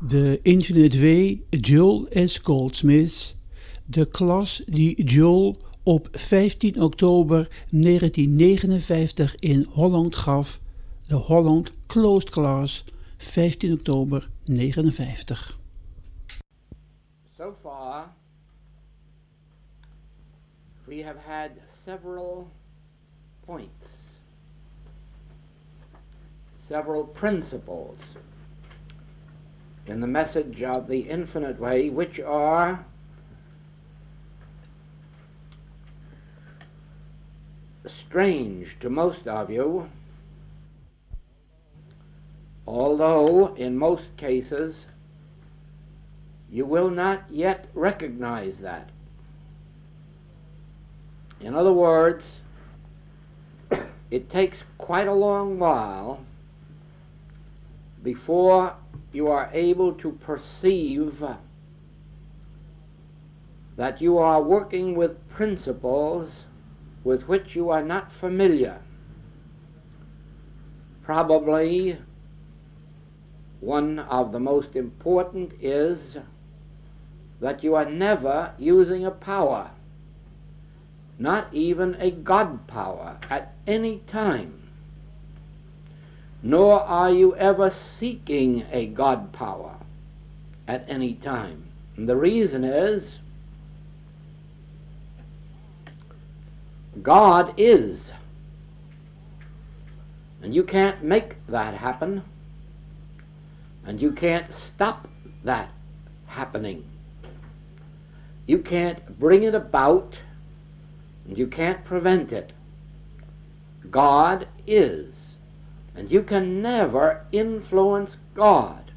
De Infinite 2 Joel S Goldsmith, de klas die Joel op 15 oktober 1959 in Holland gaf, de Holland Closed Class, 15 oktober 1959. So far, we have had several points, several principles in the message of the infinite way, which are strange to most of you, although in most cases you will not yet recognize that. In other words, it takes quite a long while before you are able to perceive that you are working with principles with which you are not familiar. Probably one of the most important is that you are never using a power, not even a God power, at any time, nor are you ever seeking a God power at any time. And the reason is, God is, and you can't make that happen, and you can't stop that happening. You can't bring it about, and you can't prevent it. God is, and you can never influence God.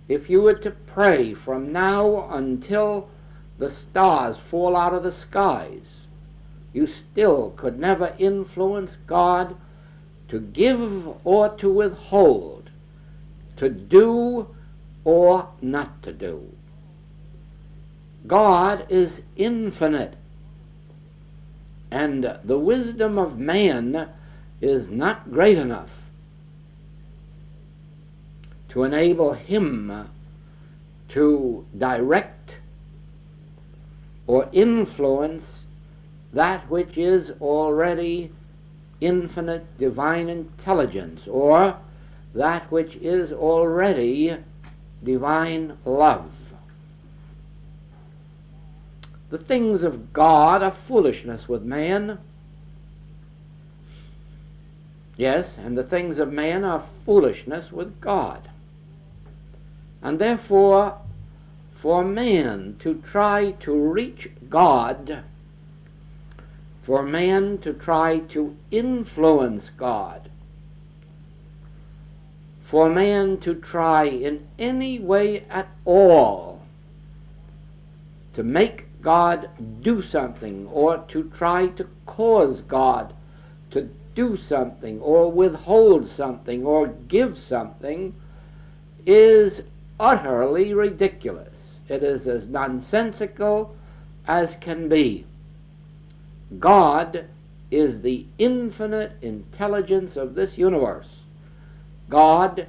If you were to pray from now until the stars fall out of the skies, you still could never influence God to give or to withhold, to do or not to do. God is infinite, and the wisdom of man is not great enough to enable him to direct or influence that which is already infinite divine intelligence, or that which is already divine love. The things of God are foolishness with man. Yes, and the things of man are foolishness with God. And therefore, for man to try to reach God, for man to try to influence God, for man to try in any way at all to make God do something, or to try to cause God to do something, or withhold something, or give something, is utterly ridiculous. It is as nonsensical as can be. God is the infinite intelligence of this universe. God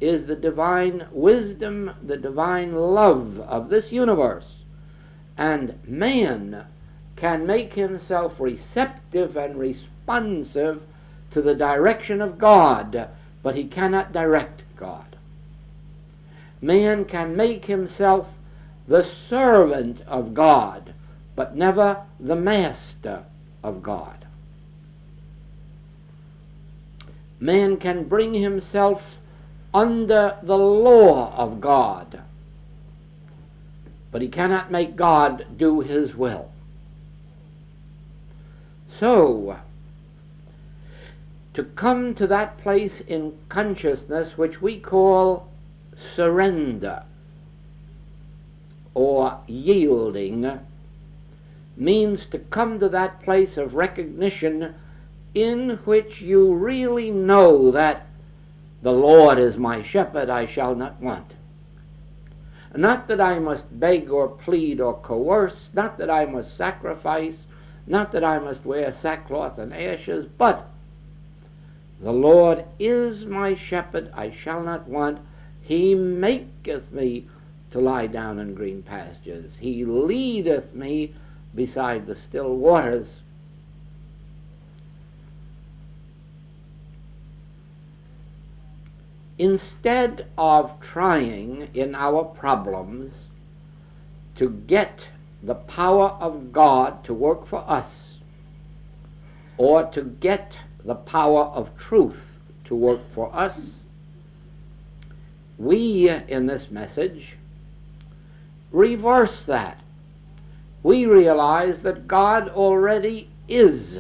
is the divine wisdom, the divine love of this universe. And man can make himself receptive and responsive to the direction of God, but he cannot direct God. Man can make himself the servant of God, but never the master of God. Man can bring himself under the law of God, but he cannot make God do his will. So, to come to that place in consciousness which we call surrender or yielding, means to come to that place of recognition in which you really know that the Lord is my shepherd, I shall not want. Not that I must beg or plead or coerce, not that I must sacrifice, not that I must wear sackcloth and ashes, but the Lord is my shepherd, I shall not want. He maketh me to lie down in green pastures. He leadeth me beside the still waters. Instead of trying in our problems to get the power of God to work for us, or to get the power of truth to work for us, we in this message reverse that. We realize that God already is,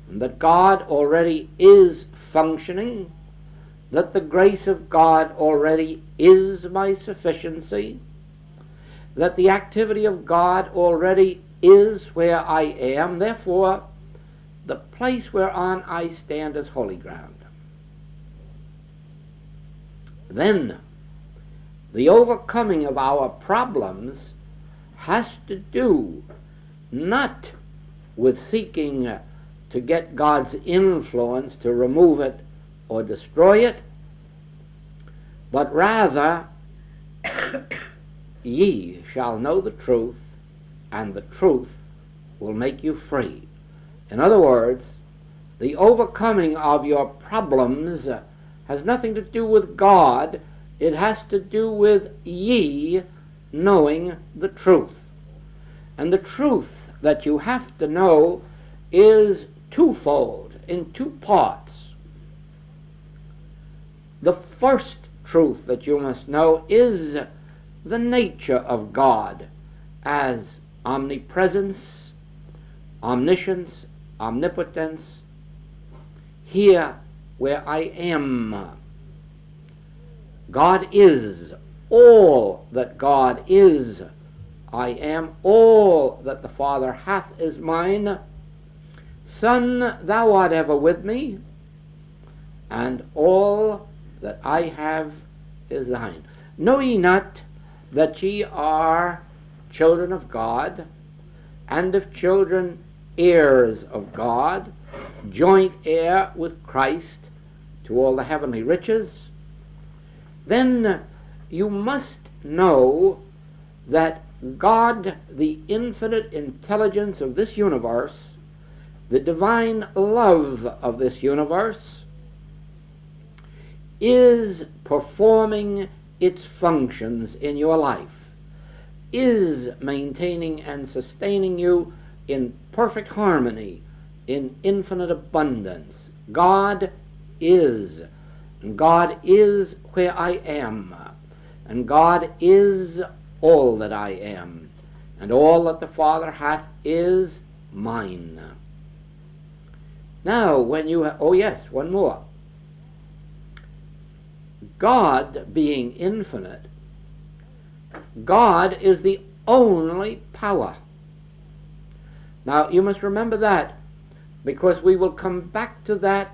and that God already is functioning, that the grace of God already is my sufficiency, that the activity of God already is where I am. Therefore, the place whereon I stand is holy ground. Then, the overcoming of our problems has to do not with seeking to get God's influence to remove it or destroy it, but rather, ye shall know the truth, and the truth will make you free. In other words, the overcoming of your problems has nothing to do with God. It has to do with ye knowing the truth. And the truth that you have to know is twofold, in two parts. The first truth that you must know is the nature of God as omnipresence, omniscience, omnipotence, here where I am. God is all that God is. I am all that the Father hath is mine. Son, thou art ever with me, and all that I have is thine. Know ye not that ye are children of God, and if children, heirs of God, joint heir with Christ to all the heavenly riches? Then you must know that God, the infinite intelligence of this universe, the divine love of this universe, is performing its functions in your life, is maintaining and sustaining you in perfect harmony, in infinite abundance. God is, and God is where I am, and God is all that I am, and all that the Father hath is mine. Now, when you oh yes, one more. God being infinite, God is the only power. Now, you must remember that, because we will come back to that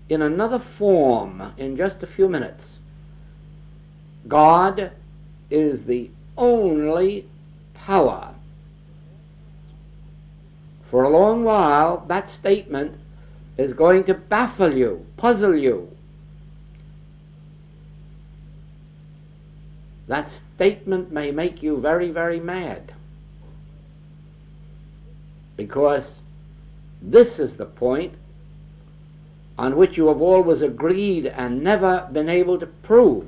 in another form in just a few minutes. God is the only power. For a long while, that statement is going to baffle you, puzzle you. That statement may make you very, very mad, because this is the point on which you have always agreed and never been able to prove.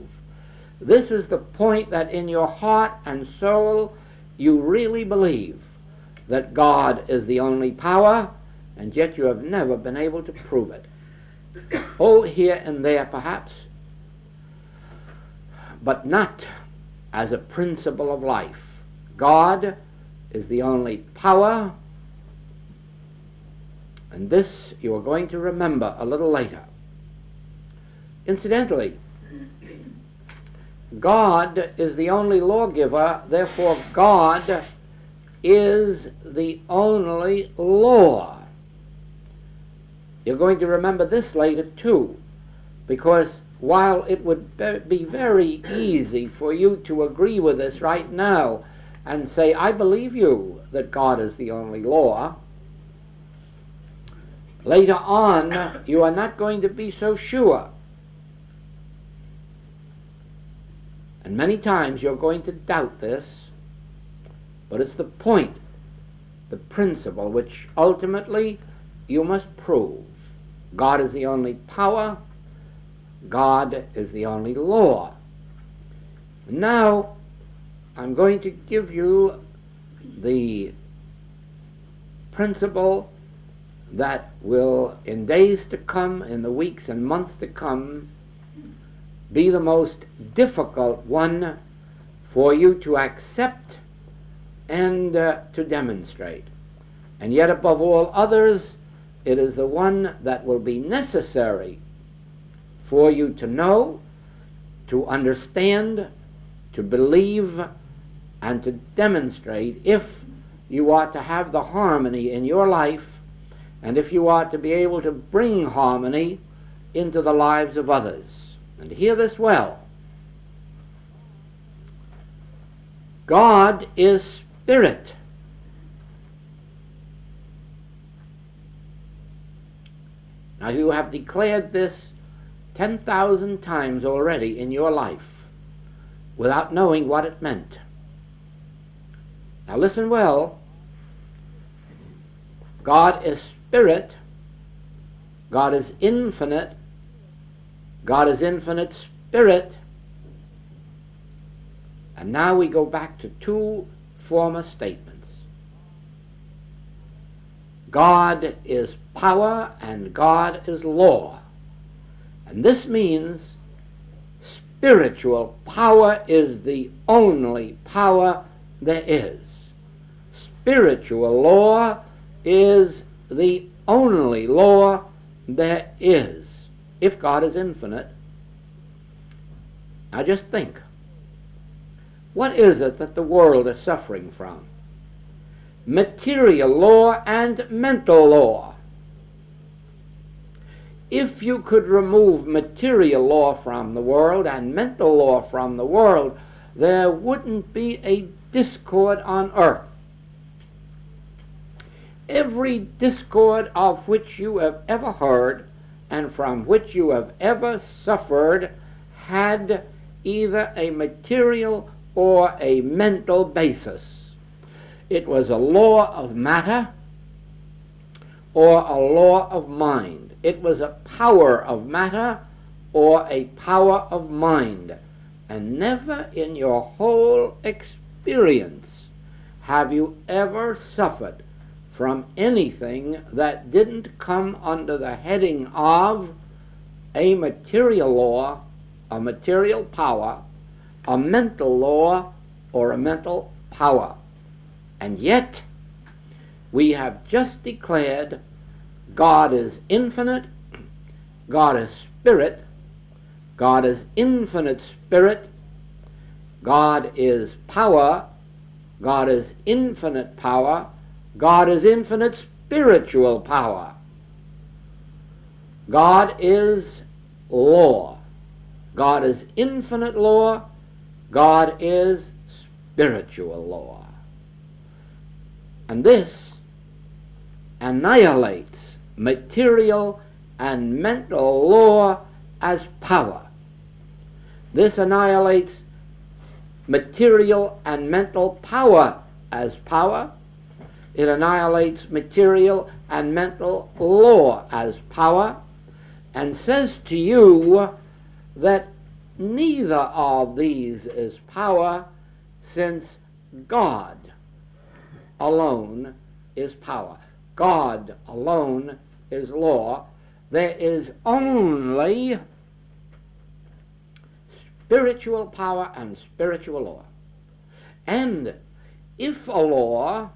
This is the point that in your heart and soul you really believe that God is the only power, and yet you have never been able to prove it. Oh, here and there perhaps, but not as a principle of life. God is the only power, and this you are going to remember a little later. Incidentally, God is the only lawgiver, therefore God is the only law. You're going to remember this later too, because while it would be very easy for you to agree with this right now and say, I believe you that God is the only law, later on you are not going to be so sure. And many times you're going to doubt this, but it's the point, the principle, which ultimately you must prove. God is the only power. God is the only law. Now, I'm going to give you the principle that will, in days to come, in the weeks and months to come, be the most difficult one for you to accept and to demonstrate. And yet, above all others, it is the one that will be necessary for you to know, to understand, to believe, and to demonstrate if you are to have the harmony in your life, and if you are to be able to bring harmony into the lives of others. And hear this well. God is spirit. Now you have declared this 10,000 times already in your life without knowing what it meant. Now listen well. God is spirit. God is infinite. God is infinite spirit. And now we go back to two former statements. God is power and God is law. And this means spiritual power is the only power there is. Spiritual law is the only law there is, if God is infinite. Now just think. What is it that the world is suffering from? Material law and mental law. If you could remove material law from the world and mental law from the world, there wouldn't be a discord on earth. Every discord of which you have ever heard and from which you have ever suffered had either a material or a mental basis. It was a law of matter or a law of mind. It was a power of matter or a power of mind. And never in your whole experience have you ever suffered from anything that didn't come under the heading of a material law, a material power, a mental law, or a mental power. And yet, we have just declared God is infinite, God is spirit, God is infinite spirit, God is power, God is infinite power, God is infinite spiritual power. God is law. God is infinite law. God is spiritual law. And this annihilates material and mental law as power. This annihilates material and mental power as power. It annihilates material and mental law as power, and says to you that neither of these is power, since God alone is power. God alone is law. There is only spiritual power and spiritual law. And if a law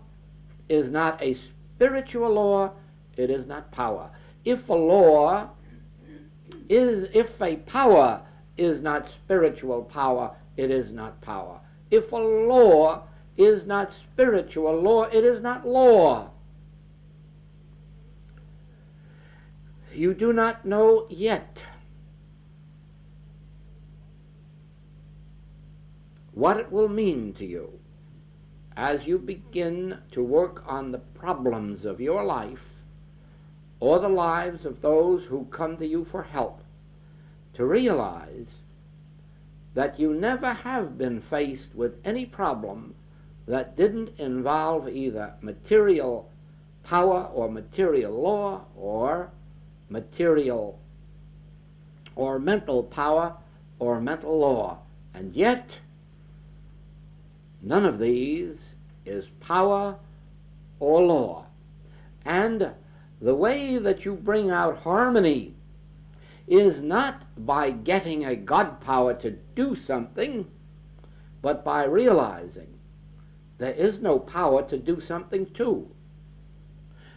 is not a spiritual law, it is not power. If a power is not spiritual power, it is not power. If a law is not spiritual law, it is not law. You do not know yet what it will mean to you as you begin to work on the problems of your life or the lives of those who come to you for help, to realize that you never have been faced with any problem that didn't involve either material power or material law or material or mental power or mental law. And yet, none of these is power or law. And the way that you bring out harmony is not by getting a God power to do something, but by realizing there is no power to do something to.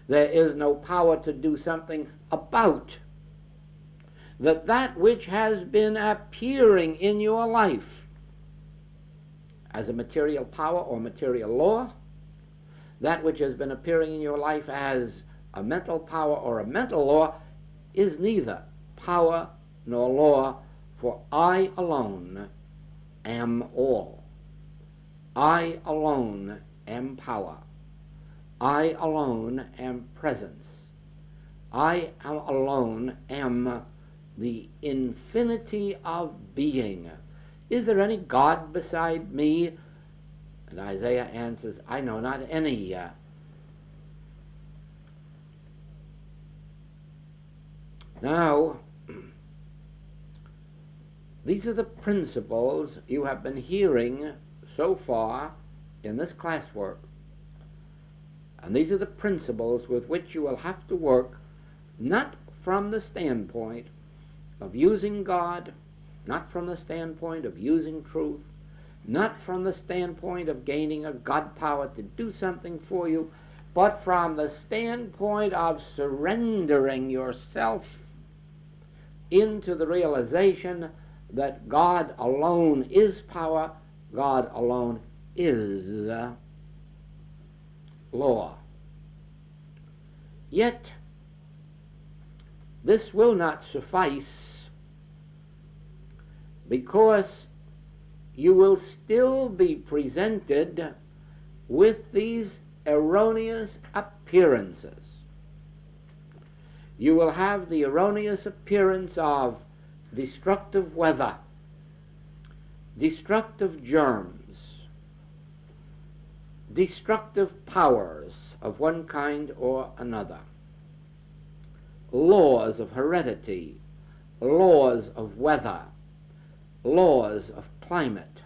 There is no power to do something about. That which has been appearing in your life as a material power or material law, that which has been appearing in your life as a mental power or a mental law, is neither power nor law, for I alone am all. I alone am power. I alone am presence. I alone am the infinity of being. Is there any God beside me? And Isaiah answers, I know not any. Now, these are the principles you have been hearing so far in this classwork. And these are the principles with which you will have to work, not from the standpoint of using God, not from the standpoint of using truth, not from the standpoint of gaining a God power to do something for you, but from the standpoint of surrendering yourself into the realization that God alone is power, God alone is law. Yet, this will not suffice, because you will still be presented with these erroneous appearances. You will have the erroneous appearance of destructive weather, destructive germs, destructive powers of one kind or another, laws of heredity, laws of weather, laws of climate,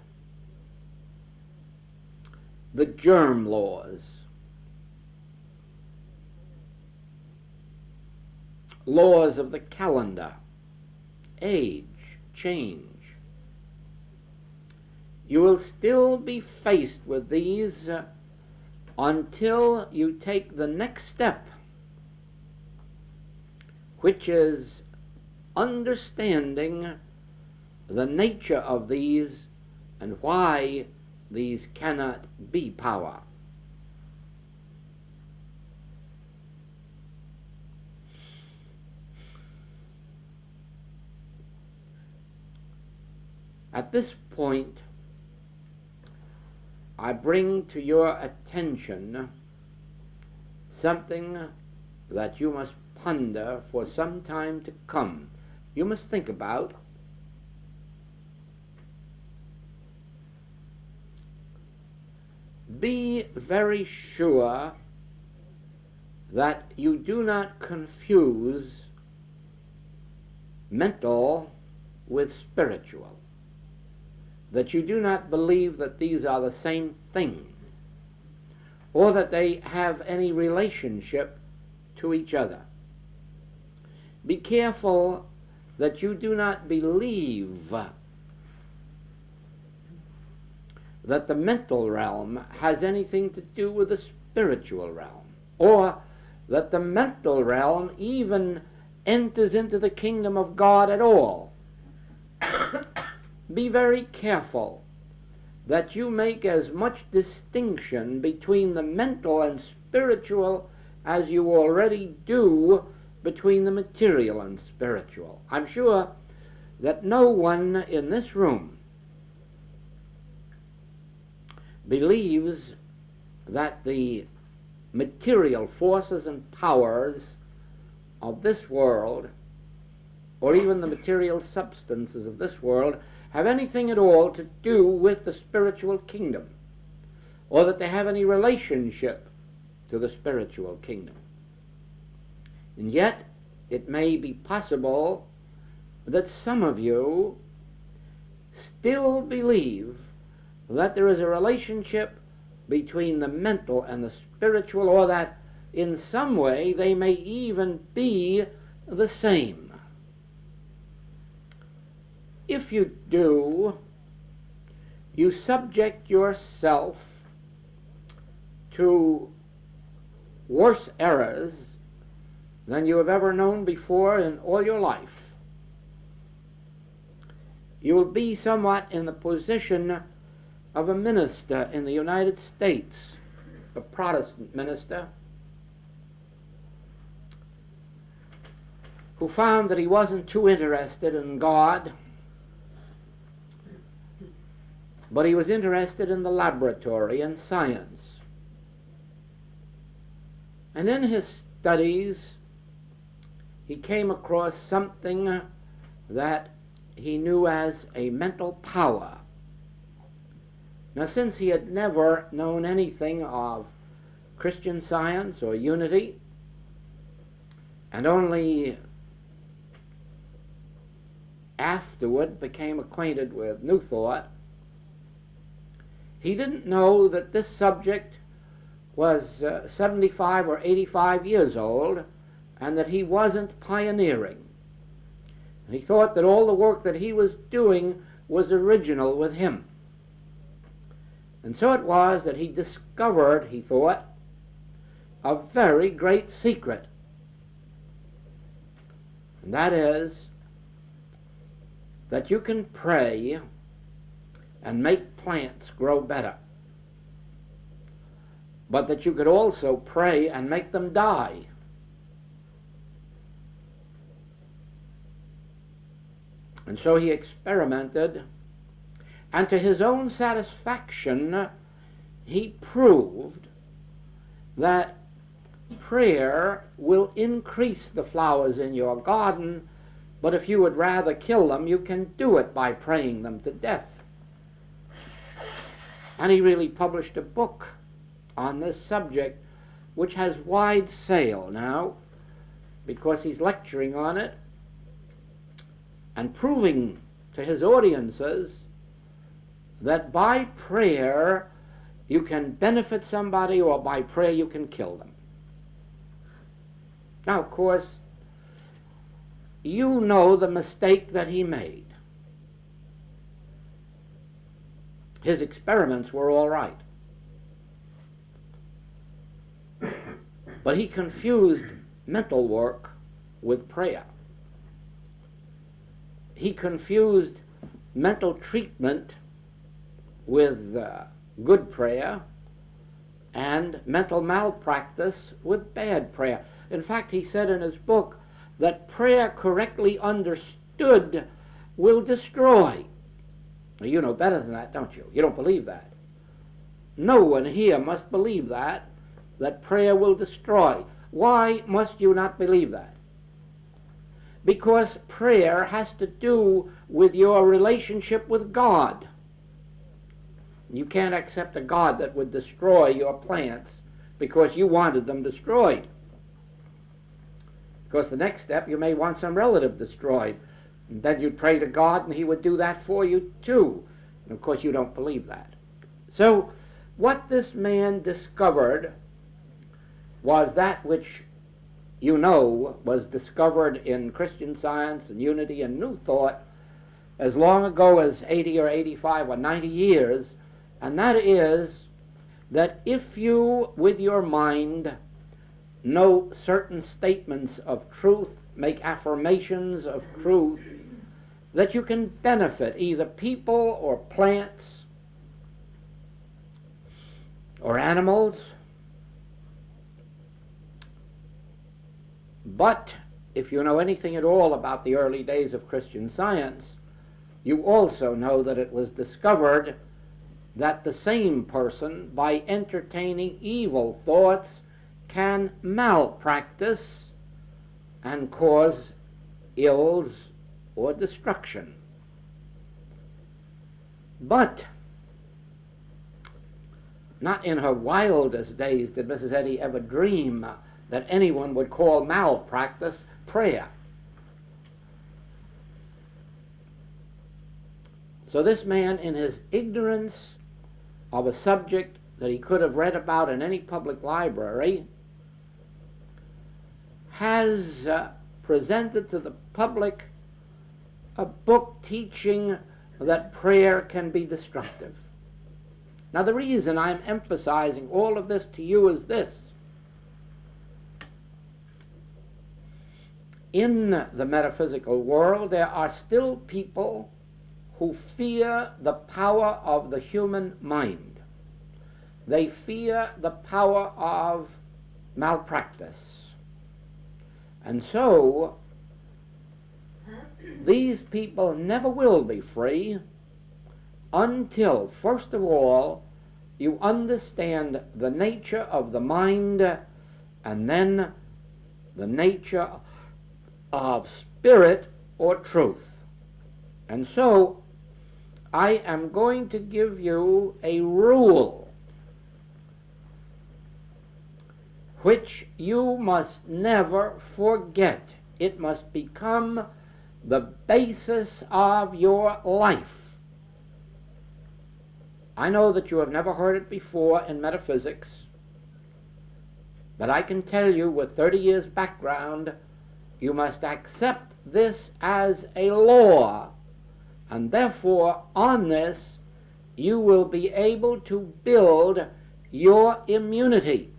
the germ laws, laws of the calendar, age, change. You will still be faced with these until you take the next step, which is understanding the nature of these and why these cannot be power. At this point, I bring to your attention something that you must ponder for some time to come. You must think about. Be very sure that you do not confuse mental with spiritual, that you do not believe that these are the same thing, or that they have any relationship to each other. Be careful that you do not believe that the mental realm has anything to do with the spiritual realm, or that the mental realm even enters into the kingdom of God at all. Be very careful that you make as much distinction between the mental and spiritual as you already do between the material and spiritual. I'm sure that no one in this room believes that the material forces and powers of this world, or even the material substances of this world, have anything at all to do with the spiritual kingdom, or that they have any relationship to the spiritual kingdom. And yet, it may be possible that some of you still believe that there is a relationship between the mental and the spiritual, or that in some way they may even be the same. If you do, you subject yourself to worse errors than you have ever known before in all your life. You will be somewhat in the position of a minister in the United States, a Protestant minister, who found that he wasn't too interested in God, but he was interested in the laboratory and science. And in his studies, he came across something that he knew as a mental power. Now, since he had never known anything of Christian Science or unity, and only afterward became acquainted with New Thought, he didn't know that this subject was 75 or 85 years old, and that he wasn't pioneering. And he thought that all the work that he was doing was original with him. And so it was that he discovered, he thought, a very great secret. And that is that you can pray and make plants grow better, but that you could also pray and make them die. And so he experimented, and to his own satisfaction, he proved that prayer will increase the flowers in your garden, but if you would rather kill them, you can do it by praying them to death. And he really published a book on this subject, which has wide sale now, because he's lecturing on it and proving to his audiences that by prayer you can benefit somebody, or by prayer you can kill them. Now, of course, you know the mistake that he made. His experiments were all right, but he confused mental work with prayer. He confused mental treatment with good prayer, and mental malpractice with bad prayer. In fact, he said in his book that prayer correctly understood will destroy. Now, you know better than that, don't you? You don't believe that. No one here must believe that prayer will destroy. Why must you not believe that? Because prayer has to do with your relationship with God. You can't accept a God that would destroy your plants because you wanted them destroyed. Because the next step, you may want some relative destroyed. And then you'd pray to God and he would do that for you too. And of course you don't believe that. So what this man discovered was that which you know was discovered in Christian Science and Unity and New Thought as long ago as 80 or 85 or 90 years, and that is that if you, with your mind, know certain statements of truth, make affirmations of truth, that you can benefit either people or plants or animals. But if you know anything at all about the early days of Christian Science, you also know that it was discovered that the same person, by entertaining evil thoughts, can malpractice and cause ills or destruction. But not in her wildest days did Mrs. Eddy ever dream that anyone would call malpractice prayer. So this man, in his ignorance of a subject that he could have read about in any public library, has presented to the public a book teaching that prayer can be destructive. Now, the reason I'm emphasizing all of this to you is this. In the metaphysical world, there are still people who fear the power of the human mind. They fear the power of malpractice. And so, these people never will be free until, first of all, you understand the nature of the mind and then the nature of spirit or truth. And so, I am going to give you a rule which you must never forget. It must become the basis of your life. I know that you have never heard it before in metaphysics, but I can tell you with 30 years background, you must accept this as a law, and therefore on this you will be able to build your immunity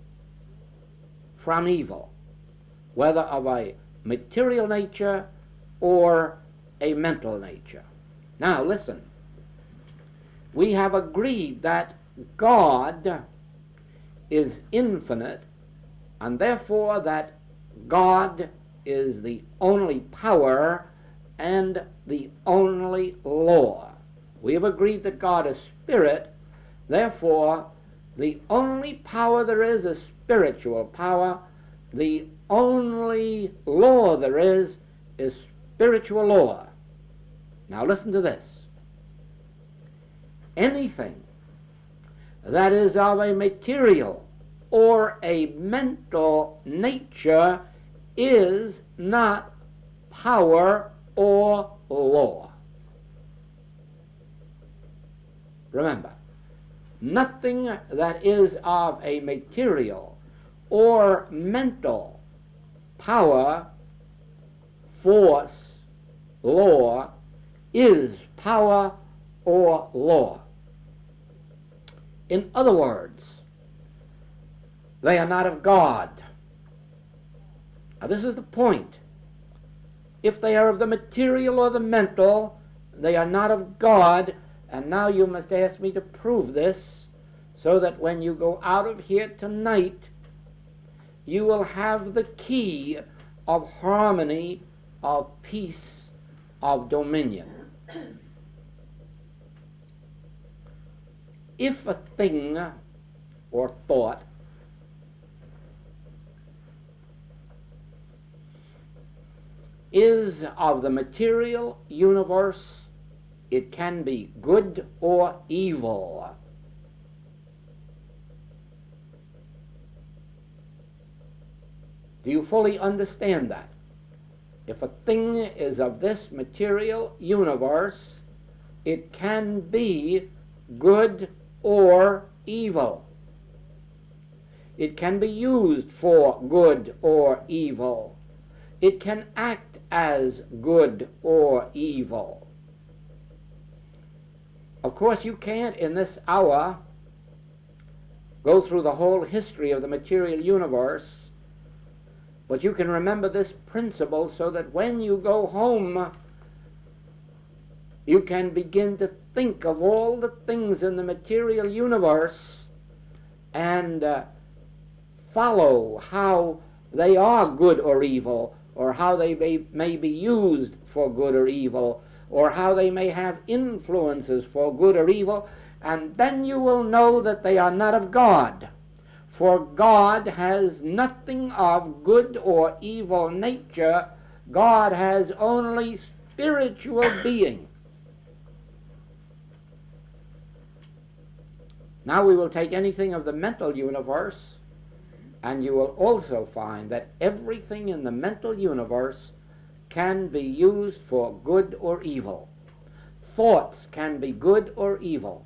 from evil, whether of a material nature or a mental nature. Now listen, we have agreed that God is infinite, and therefore that God is the only power and the only law. We have agreed that God is spirit, therefore the only power there is spiritual power. The only law there is spiritual law. Now listen to this. Anything that is of a material or a mental nature is not power or law. Remember, nothing that is of a material or mental power, force, law, is power or law. In other words, they are not of God. Now this is the point. If they are of the material or the mental, they are not of God, and now you must ask me to prove this, so that when you go out of here tonight, you will have the key of harmony, of peace, of dominion. If a thing or thought is of the material universe, it can be good or evil. Do you fully understand that? If a thing is of this material universe, it can be good or evil. It can be used for good or evil. It can act as good or evil. Of course, you can't in this hour go through the whole history of the material universe, but you can remember this principle so that when you go home, you can begin to think of all the things in the material universe and follow how they are good or evil, or how they may be used for good or evil, or how they may have influences for good or evil, and then you will know that they are not of God. For God has nothing of good or evil nature. God has only spiritual being. Now we will take anything of the mental universe, and you will also find that everything in the mental universe can be used for good or evil. Thoughts can be good or evil.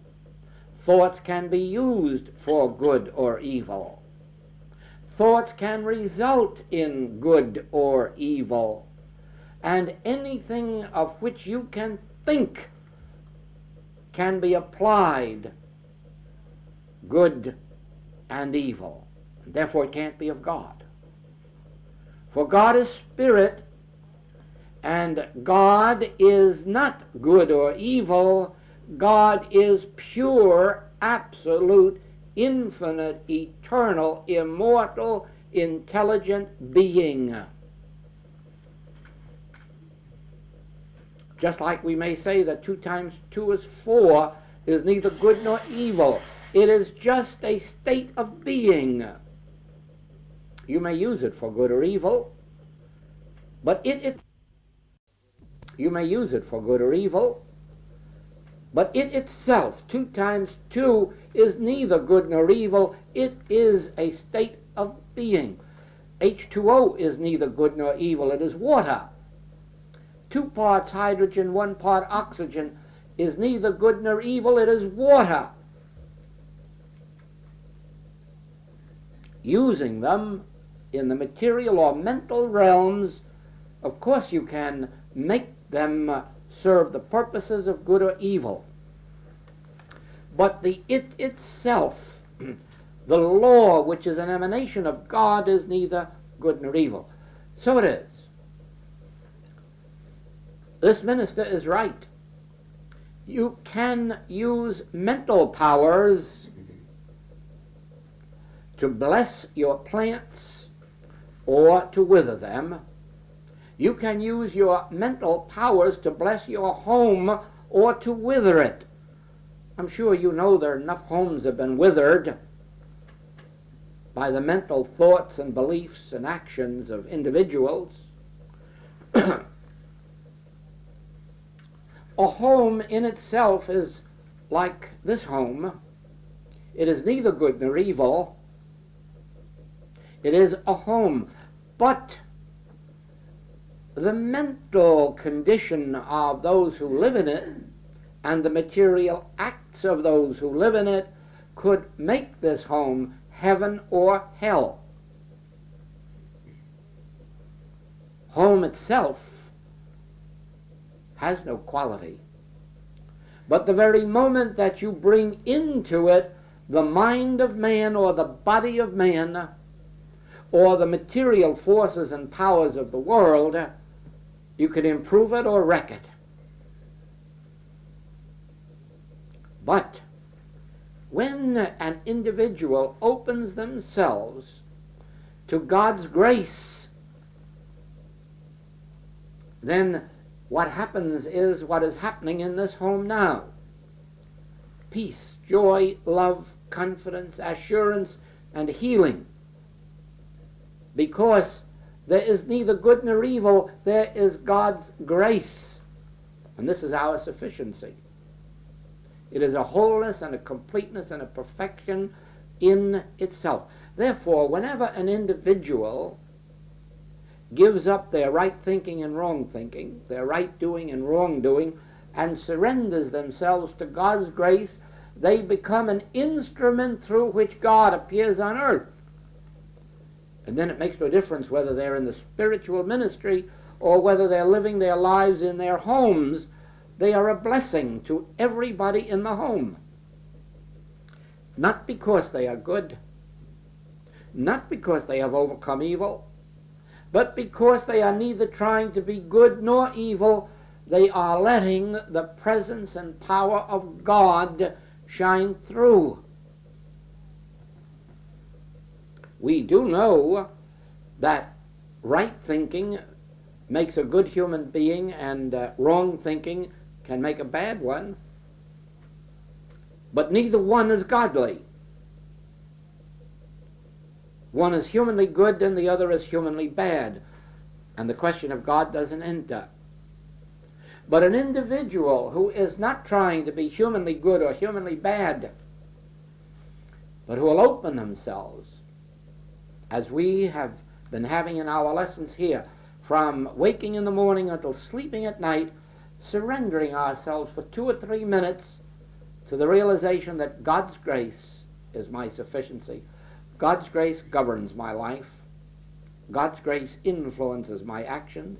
Thoughts can be used for good or evil. Thoughts can result in good or evil. And anything of which you can think can be applied, good and evil. Therefore it can't be of God. For God is spirit, and God is not good or evil. God is pure, absolute, infinite, eternal, immortal, intelligent being. Just like we may say that 2 times 2 is 4 is neither good nor evil. It is just a state of being. You may use it for good or evil, but you may use it for good or evil, but it itself, 2 times 2, is neither good nor evil. It is a state of being. H2O is neither good nor evil. It is water. 2 parts hydrogen, 1 part oxygen is neither good nor evil. It is water. Using them in the material or mental realms, of course you can make them serve the purposes of good or evil. But the it itself, the law which is an emanation of God, is neither good nor evil. So it is. This minister is right. You can use mental powers to bless your plants or to wither them. You can use your mental powers to bless your home or to wither it. I'm sure you know there are enough homes that have been withered by the mental thoughts and beliefs and actions of individuals. A home in itself is like this home. It is neither good nor evil. It is a home. But the mental condition of those who live in it and the material acts of those who live in it could make this home heaven or hell. Home itself has no quality. But the very moment that you bring into it the mind of man or the body of man or the material forces and powers of the world, you can improve it or wreck it. But when an individual opens themselves to God's grace, then what happens is what is happening in this home now. Peace, joy, love, confidence, assurance, and healing. Because there is neither good nor evil, there is God's grace. And this is our sufficiency. It is a wholeness and a completeness and a perfection in itself. Therefore, whenever an individual gives up their right thinking and wrong thinking, their right doing and wrong doing, and surrenders themselves to God's grace, they become an instrument through which God appears on earth. And then it makes no difference whether they're in the spiritual ministry or whether they're living their lives in their homes. They are a blessing to everybody in the home. Not because they are good, not because they have overcome evil, but because they are neither trying to be good nor evil. They are letting the presence and power of God shine through. We do know that right thinking makes a good human being and wrong thinking can make a bad one, but neither one is godly. One is humanly good and the other is humanly bad, and the question of God doesn't enter. But an individual who is not trying to be humanly good or humanly bad, but who will open themselves, as we have been having in our lessons here, from waking in the morning until sleeping at night, surrendering ourselves for 2 or 3 minutes to the realization that God's grace is my sufficiency. God's grace governs my life. God's grace influences my actions.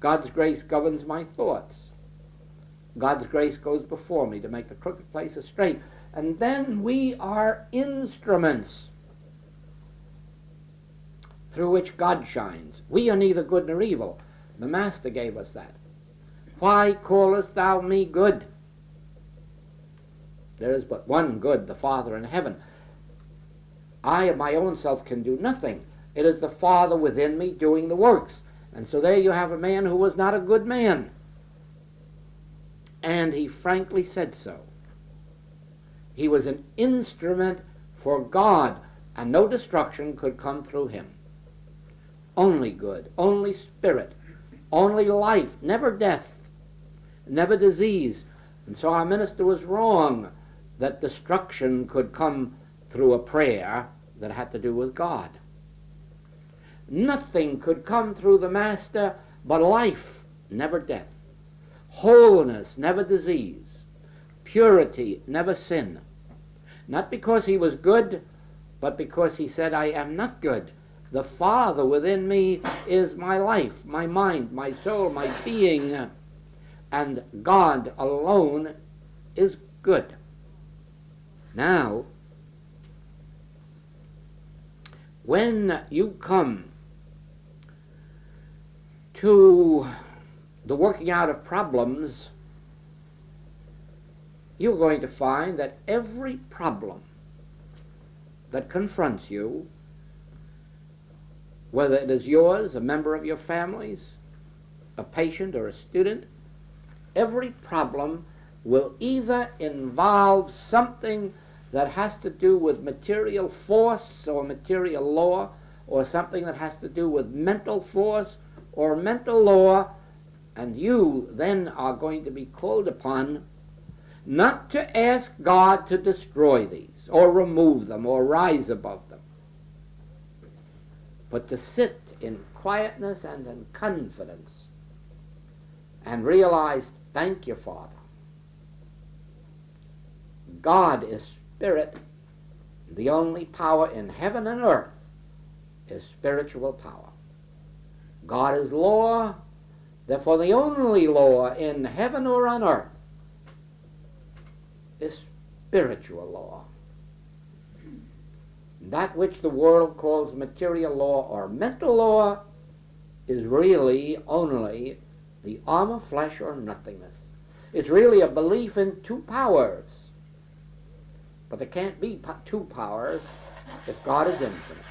God's grace governs my thoughts. God's grace goes before me to make the crooked places straight. And then we are instruments through which God shines. We are neither good nor evil. The Master gave us that. Why callest thou me good? There is but one good, the Father in heaven. I of my own self can do nothing. It is the Father within me doing the works. And so there you have a man who was not a good man. And he frankly said so. He was an instrument for God, and no destruction could come through him. Only good, only spirit, only life, never death, never disease. And so our minister was wrong that destruction could come through a prayer that had to do with God. Nothing could come through the Master but life, never death. Wholeness, never disease. Purity, never sin. Not because he was good, but because he said, I am not good. The Father within me is my life, my mind, my soul, my being, and God alone is good. Now, when you come to the working out of problems, you're going to find that every problem that confronts you, whether it is yours, a member of your families, a patient or a student, every problem will either involve something that has to do with material force or material law, or something that has to do with mental force or mental law, and you then are going to be called upon not to ask God to destroy these, or remove them, or rise above them, but to sit in quietness and in confidence and realize, thank you, Father. God is spirit. The only power in heaven and earth is spiritual power. God is law. Therefore, the only law in heaven or on earth is spiritual law. That which the world calls material law or mental law is really only the arm of flesh or nothingness. It's really a belief in two powers. But there can't be two powers if God is infinite.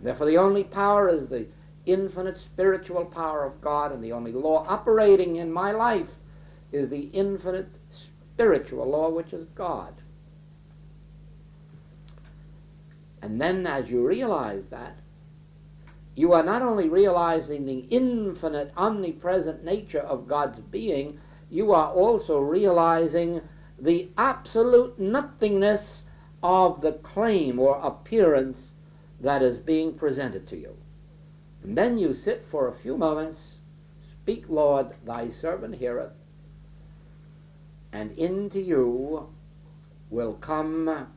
Therefore, the only power is the infinite spiritual power of God, and the only law operating in my life is the infinite spiritual law, which is God. And then as you realize that, you are not only realizing the infinite, omnipresent nature of God's being, you are also realizing the absolute nothingness of the claim or appearance that is being presented to you. And then you sit for a few moments, speak, Lord, thy servant heareth, and into you will come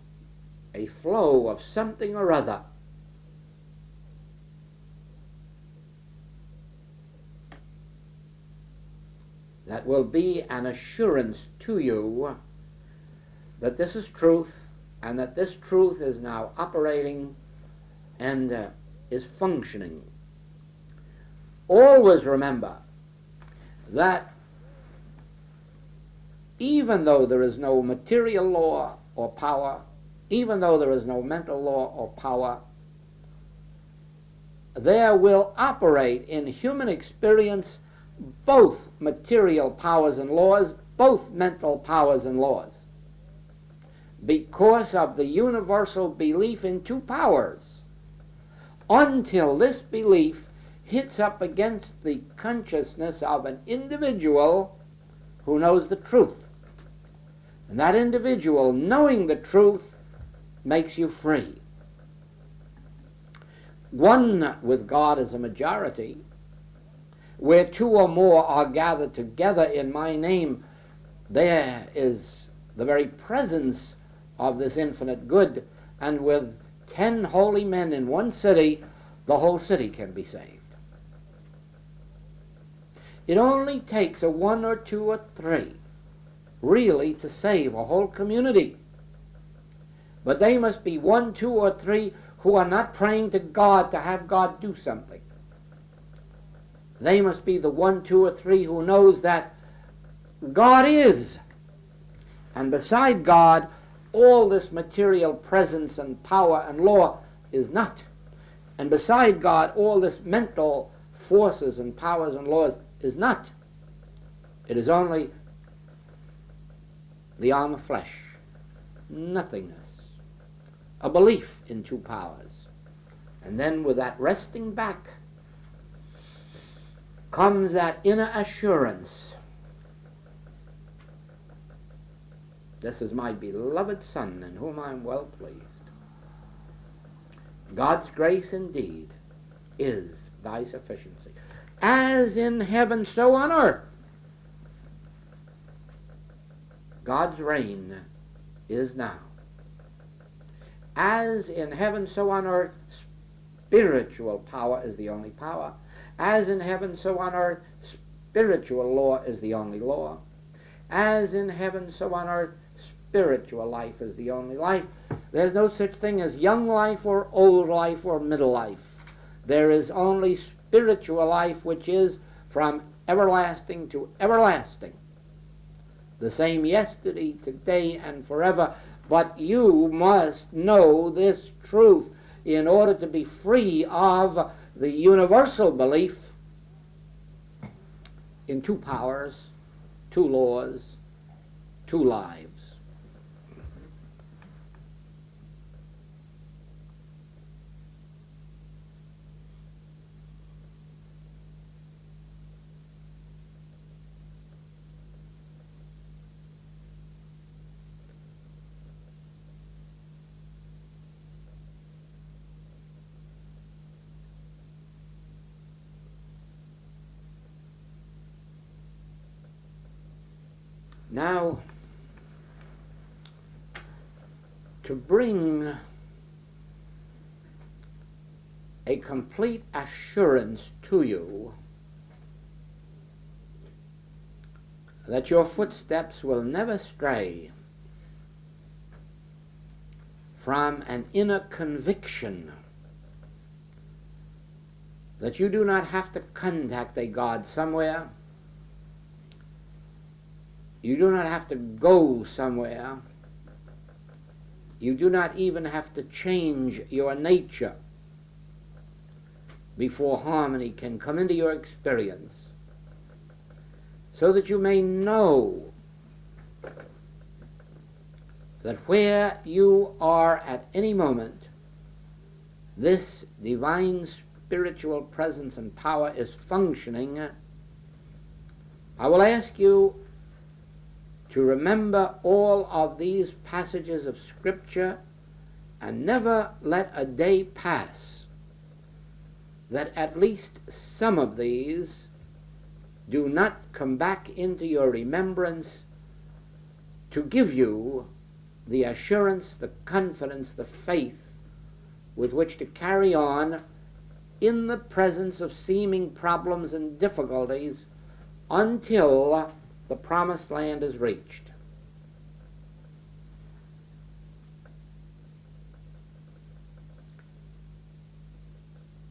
a flow of something or other that will be an assurance to you that this is truth, and that this truth is now operating and is functioning. Always remember that even though there is no material law or power, even though there is no mental law or power, there will operate in human experience both material powers and laws, both mental powers and laws, because of the universal belief in two powers, until this belief hits up against the consciousness of an individual who knows the truth. And that individual, knowing the truth, makes you free. One with God is a majority. Where two or more are gathered together in my name, there is the very presence of this infinite good, and with 10 holy men in one city, the whole city can be saved. It only takes a 1 or 2 or 3 really to save a whole community. But they must be 1, 2, or 3 who are not praying to God to have God do something. They must be the 1, 2, or 3 who knows that God is, and beside God, all this material presence and power and law is not. And beside God, all this mental forces and powers and laws is not. It is only the arm of flesh, nothingness, a belief in two powers. And then with that resting back comes that inner assurance. This is my beloved Son, in whom I am well pleased. God's grace indeed is thy sufficiency. As in heaven, so on earth. God's reign is now. As in heaven, so on earth, spiritual power is the only power. As in heaven, so on earth, spiritual law is the only law. As in heaven, so on earth, spiritual life is the only life. There's no such thing as young life or old life or middle life. There is only spiritual life, which is from everlasting to everlasting. The same yesterday, today, and forever. But you must know this truth in order to be free of the universal belief in two powers, two laws, two lives. Now, to bring a complete assurance to you that your footsteps will never stray from an inner conviction that you do not have to contact a God somewhere. You do not have to go somewhere. You do not even have to change your nature before harmony can come into your experience, so that you may know that where you are at any moment, this divine spiritual presence and power is functioning. I will ask you to remember all of these passages of Scripture and never let a day pass that at least some of these do not come back into your remembrance to give you the assurance, the confidence, the faith with which to carry on in the presence of seeming problems and difficulties until the promised land is reached.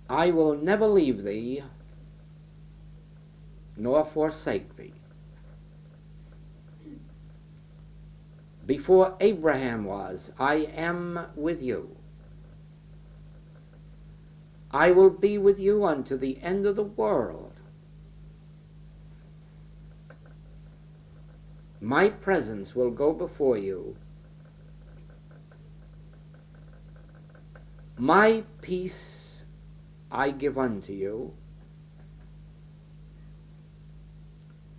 I will never leave thee, nor forsake thee. Before Abraham was, I am with you. I will be with you unto the end of the world. My presence will go before you. My peace I give unto you.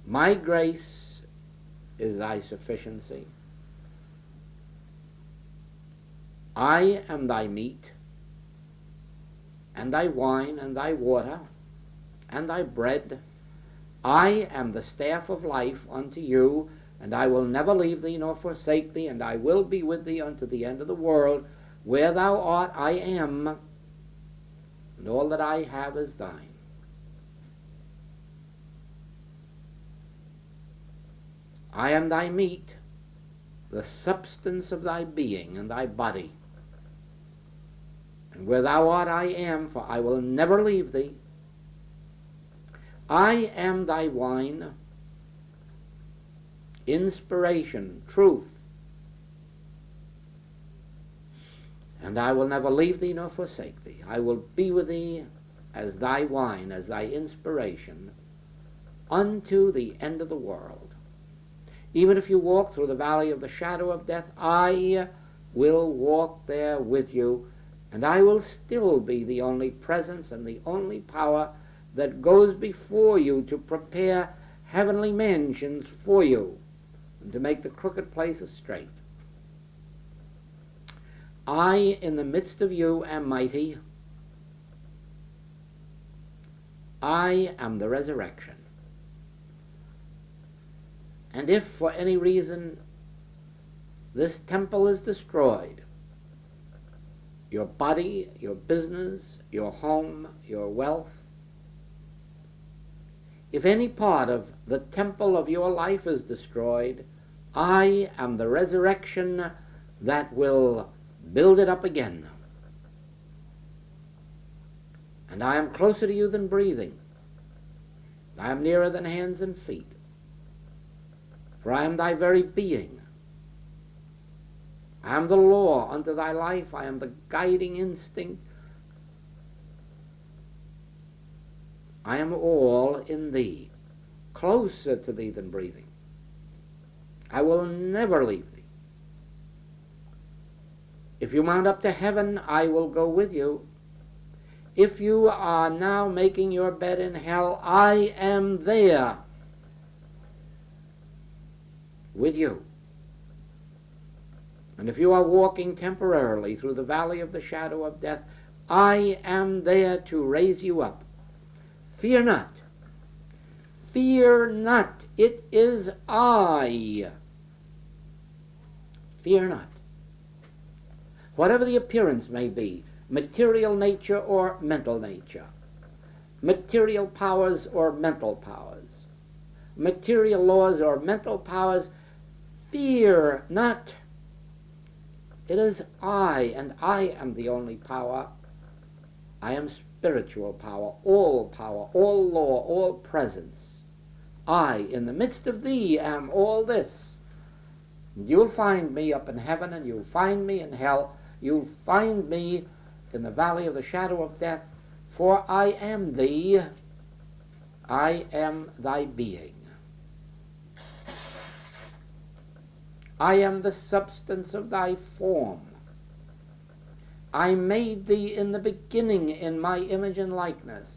My grace is thy sufficiency. I am thy meat, and thy wine, and thy water, and thy bread. I am the staff of life unto you, and I will never leave thee nor forsake thee, and I will be with thee unto the end of the world. Where thou art, I am, and all that I have is thine. I am thy meat, the substance of thy being and thy body. And where thou art, I am, for I will never leave thee. I am thy wine, inspiration, truth, and I will never leave thee nor forsake thee. I will be with thee as thy wine, as thy inspiration, unto the end of the world. Even if you walk through the valley of the shadow of death, I will walk there with you, and I will still be the only presence and the only power that goes before you to prepare heavenly mansions for you and to make the crooked places straight. I, in the midst of you, am mighty. I am the resurrection. And if for any reason this temple is destroyed, your body, your business, your home, your wealth, if any part of the temple of your life is destroyed, I am the resurrection that will build it up again. And I am closer to you than breathing. I am nearer than hands and feet. For I am thy very being. I am the law unto thy life. I am the guiding instinct. I am all in thee, closer to thee than breathing. I will never leave thee. If you mount up to heaven, I will go with you. If you are now making your bed in hell, I am there with you. And if you are walking temporarily through the valley of the shadow of death, I am there to raise you up. Fear not. Fear not. It is I. Fear not. Whatever the appearance may be, material nature or mental nature, material powers or mental powers, material laws or mental powers, fear not. It is I, and I am the only power. I am spiritual power, all law, all presence. I, in the midst of thee, am all this. And you'll find me up in heaven, and you'll find me in hell. You'll find me in the valley of the shadow of death, for I am thee. I am thy being. I am the substance of thy form. I made thee in the beginning in my image and likeness.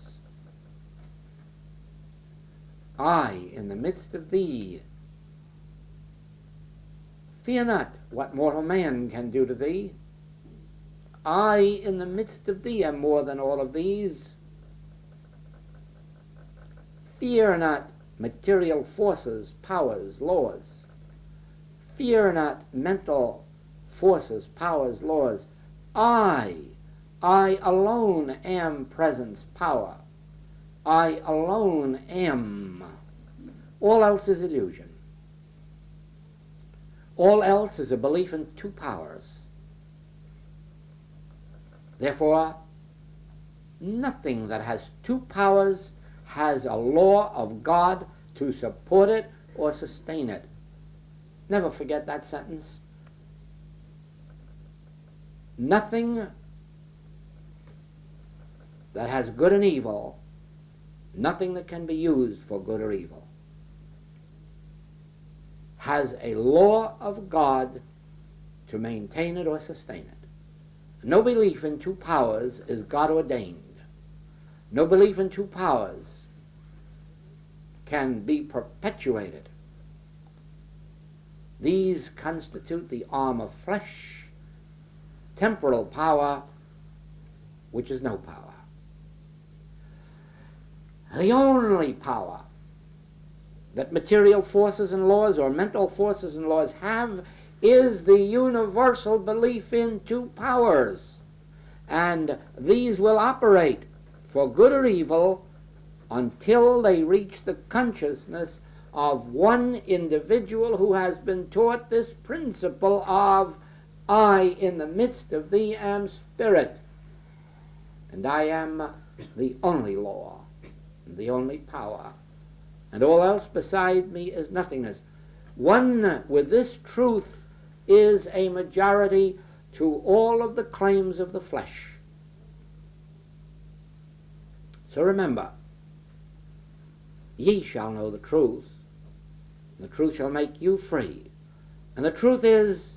I, in the midst of thee. Fear not what mortal man can do to thee. I, in the midst of thee, am more than all of these. Fear not material forces, powers, laws. Fear not mental forces, powers, laws. I alone am presence, power. I alone am. All else is illusion. All else is a belief in two powers. Therefore, nothing that has two powers has a law of God to support it or sustain it. Never forget that sentence. Nothing that has good and evil, nothing that can be used for good or evil, has a law of God to maintain it or sustain it. No belief in two powers is God ordained. No belief in two powers can be perpetuated. These constitute the arm of flesh temporal power, which is no power. The only power that material forces and laws or mental forces and laws have is the universal belief in two powers, and these will operate for good or evil until they reach the consciousness of one individual who has been taught this principle of I in the midst of thee am spirit, and I am the only law, the only power, and all else beside me is nothingness. One with this truth is a majority to all of the claims of the flesh. So remember, ye shall know the truth, and the truth shall make you free. And the truth is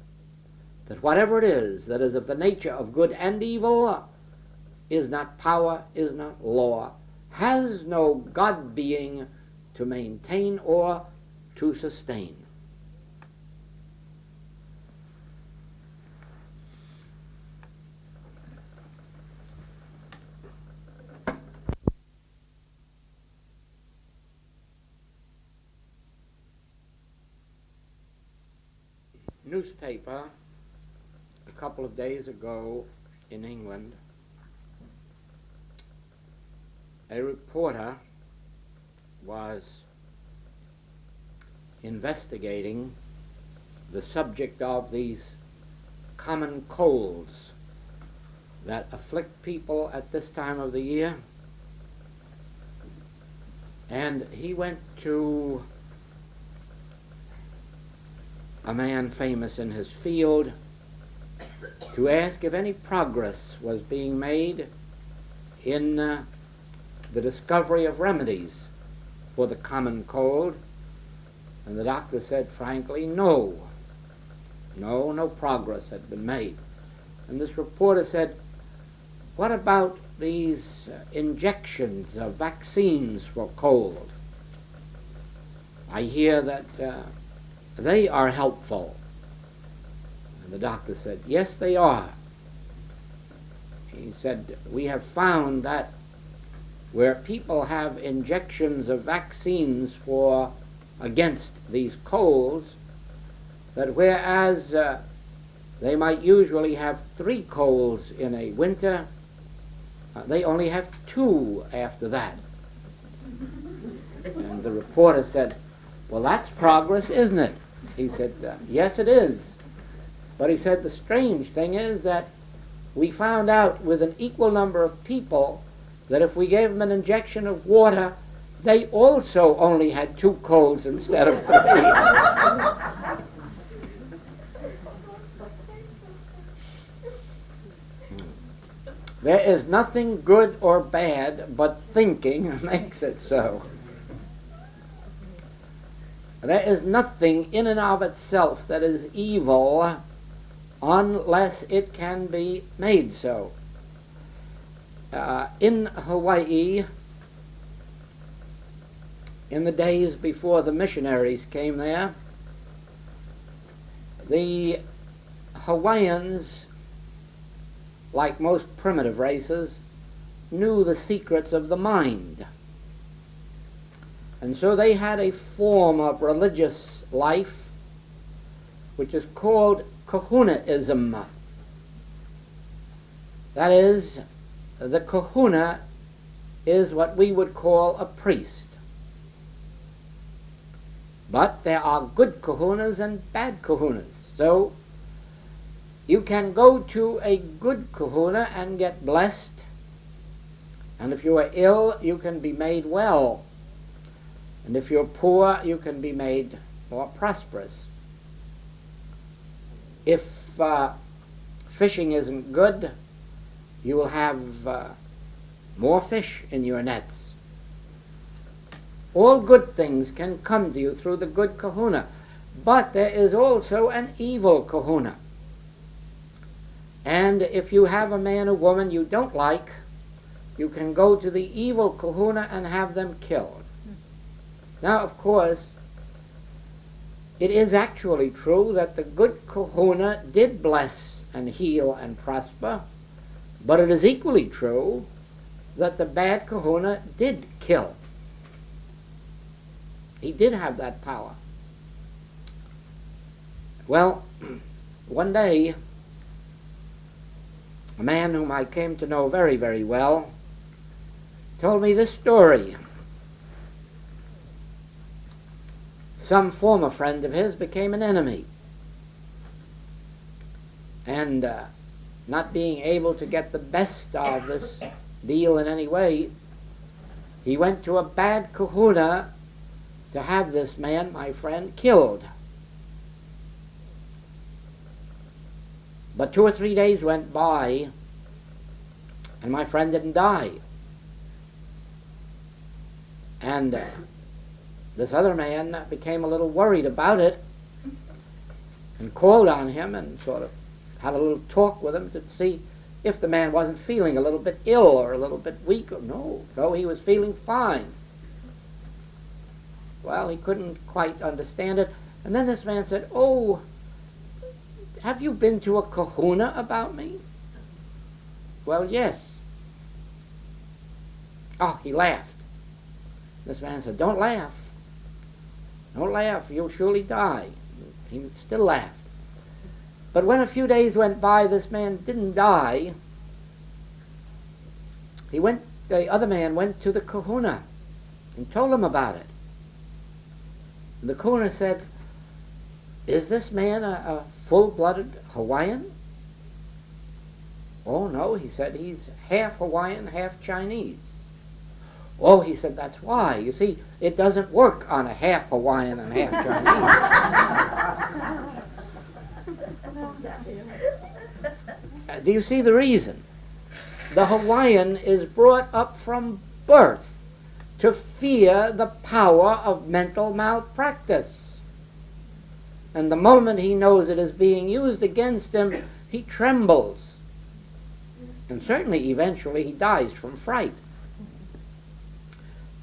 that whatever it is that is of the nature of good and evil is not power, is not law, has no God being to maintain or to sustain. Newspaper a couple of days ago in England, a reporter was investigating the subject of these common colds that afflict people at this time of the year, and he went to a man famous in his field to ask if any progress was being made in the discovery of remedies for the common cold. And the doctor said frankly, no progress had been made. And this reporter said, what about these injections of vaccines for cold? I hear that they are helpful. And the doctor said, yes, they are. He said, we have found that where people have injections of vaccines against these colds, that whereas they might usually have 3 colds in a winter, they only have 2 after that. And the reporter said, well, that's progress, isn't it? He said, yes, it is. But he said, the strange thing is that we found out with an equal number of people that if we gave them an injection of water, they also only had 2 colds instead of 3. There is nothing good or bad, but thinking makes it so. There is nothing in and of itself that is evil unless it can be made so. In Hawaii, in the days before the missionaries came there, the Hawaiians, like most primitive races, knew the secrets of the mind. And so they had a form of religious life which is called kahunaism. That is, the kahuna is what we would call a priest. But there are good kahunas and bad kahunas. So you can go to a good kahuna and get blessed, and if you are ill, you can be made well. And if you're poor, you can be made more prosperous. If fishing isn't good, you will have more fish in your nets. All good things can come to you through the good kahuna, but there is also an evil kahuna. And if you have a man or woman you don't like, you can go to the evil kahuna and have them killed. Now, of course, it is actually true that the good kahuna did bless and heal and prosper. But it is equally true that the bad kahuna did kill. He did have that power. Well, one day, a man whom I came to know very, very well told me this story. Some former friend of his became an enemy, and not being able to get the best of this deal in any way, he went to a bad kahuna to have this man, my friend, killed. But 2 or 3 days went by, and my friend didn't die. And this other man became a little worried about it and called on him and sort of had a little talk with him to see if the man wasn't feeling a little bit ill or a little bit weak. No, he was feeling fine. Well, he couldn't quite understand it. And then this man said, "Oh, have you been to a kahuna about me?" "Well, yes." Oh, he laughed. This man said, "Don't laugh. Don't laugh. You'll surely die." He still laughed. But when a few days went by, this man didn't die. The other man went to the kahuna and told him about it. And the kahuna said, "Is this man a full-blooded Hawaiian?" "Oh, no," he said, "he's half Hawaiian, half Chinese." "Oh," he said, "that's why. You see, it doesn't work on a half Hawaiian and half Chinese." Do you see the reason? The Hawaiian is brought up from birth to fear the power of mental malpractice. And the moment he knows it is being used against him, he trembles. And certainly, eventually, he dies from fright.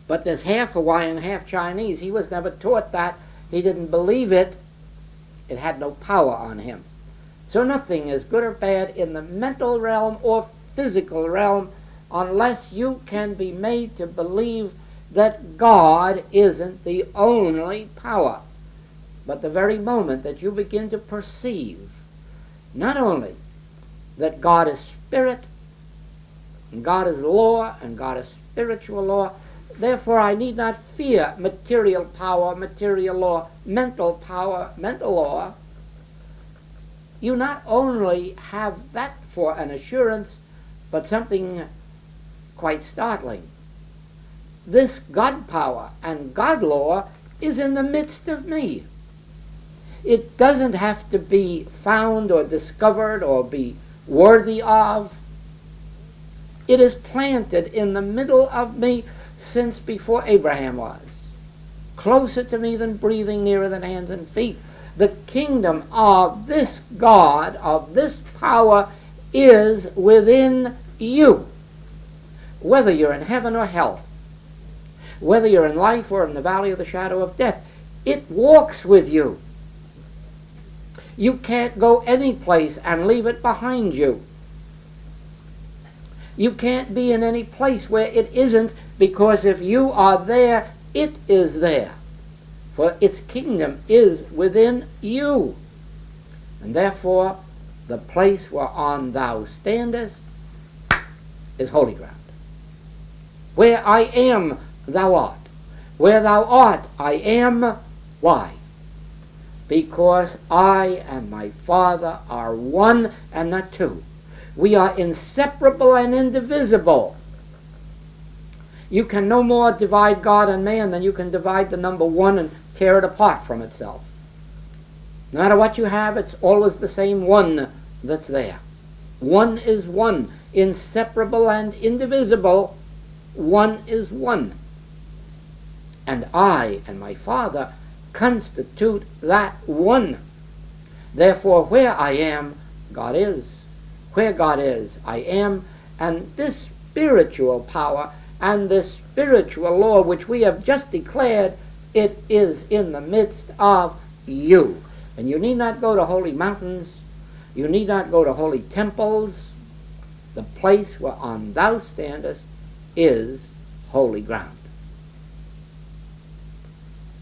But this half Hawaiian, half Chinese, he was never taught that. He didn't believe it. It had no power on him. So nothing is good or bad in the mental realm or physical realm unless you can be made to believe that God isn't the only power. But the very moment that you begin to perceive not only that God is spirit, and God is law, and God is spiritual law, therefore I need not fear material power, material law, mental power, mental law. You not only have that for an assurance, but something quite startling. This God power and God law is in the midst of me. It doesn't have to be found or discovered or be worthy of. It is planted in the middle of me since before Abraham was. Closer to me than breathing, nearer than hands and feet. The kingdom of this God, of this power, is within you. Whether you're in heaven or hell, whether you're in life or in the valley of the shadow of death, it walks with you. You can't go any place and leave it behind you. You can't be in any place where it isn't, because if you are there, it is there. For its kingdom is within you. And therefore, the place whereon thou standest is holy ground. Where I am, thou art. Where thou art, I am. Why? Because I and my Father are one and not two. We are inseparable and indivisible. You can no more divide God and man than you can divide the number one and tear it apart from itself. No matter what you have, it's always the same one that's there. One is one, inseparable and indivisible. One is one. And I and my Father constitute that one. Therefore, where I am, God is. Where God is, I am. And this spiritual power and this spiritual law which we have just declared, it is in the midst of you. And you need not go to holy mountains. You need not go to holy temples. The place whereon thou standest is holy ground.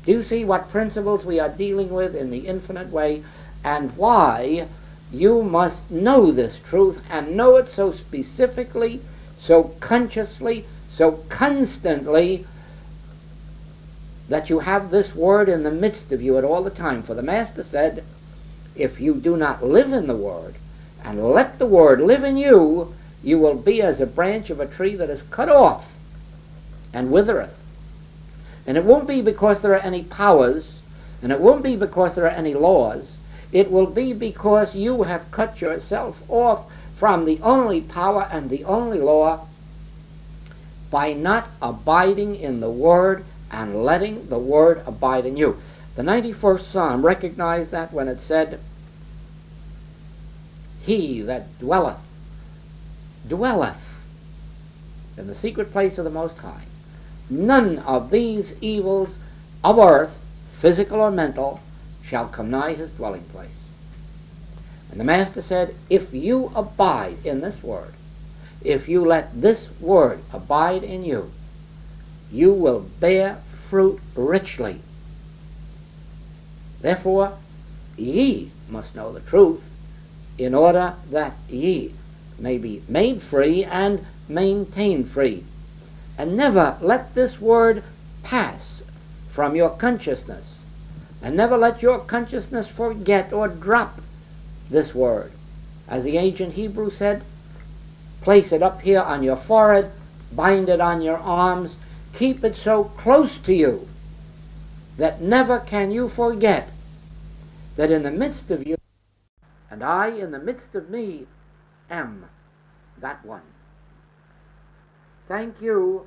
Do you see what principles we are dealing with in the infinite way, and why you must know this truth, and know it so specifically, so consciously, so constantly, that you have this word in the midst of you at all the time. For the Master said, if you do not live in the word, and let the word live in you, you will be as a branch of a tree that is cut off and withereth. And it won't be because there are any powers, and it won't be because there are any laws. It will be because you have cut yourself off from the only power and the only law by not abiding in the Word and letting the Word abide in you. The 91st Psalm recognized that when it said, he that dwelleth in the secret place of the Most High, none of these evils of earth, physical or mental, shall come nigh his dwelling place. And the Master said, if you abide in this word, if you let this word abide in you, you will bear fruit richly. Therefore, ye must know the truth, in order that ye may be made free and maintained free. And never let this word pass from your consciousness, and never let your consciousness forget or drop this word. As the ancient Hebrew said, place it up here on your forehead, bind it on your arms, keep it so close to you that never can you forget that in the midst of you, and I in the midst of me, am that one. Thank you.